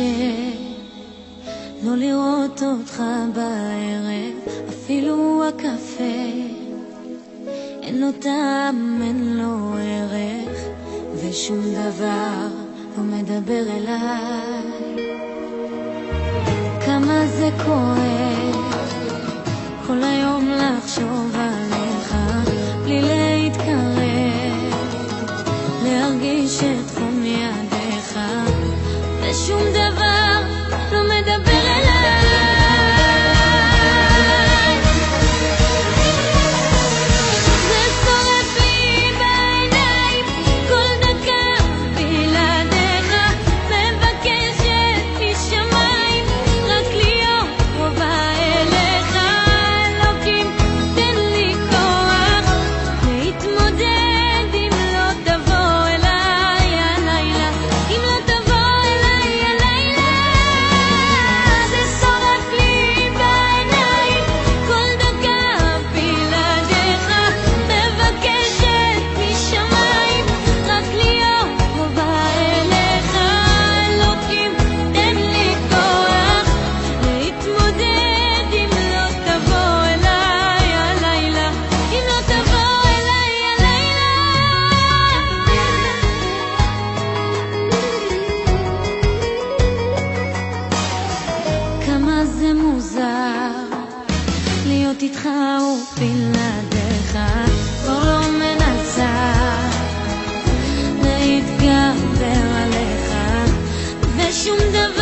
קשה לא לראות אותך בערב, אפילו הקפה אין לו טעם, אין לו ערך, ושום דבר לא מדבר אליי. כמה זה כואב כל היום לחשוב עליך, בלי להתקרב, להרגיש את חום ידיך, ושום דבר לא מדבר אליי. זה שורף לי בעיניים כל דקה בלעדיך, מבקשת משמיים רק להיות קרובה אליך. אלוקים תן לי כוח להתמודד אם לא תבוא אליי הלילה, אם לא תבוא אליי הלילה. זה שורף לי בעיניים כל דקה בלעדיך, מבקשת משמיים רק להיות קרובה אליך. אלוקים תן לי כוח להתמודד אם לא תבוא אליי הלילה, אם לא תבוא אליי הלילה. כמה זה מוזר להיות איתך ובלעדיך, כבר לא מנסה להתגבר עליך, ושום דבר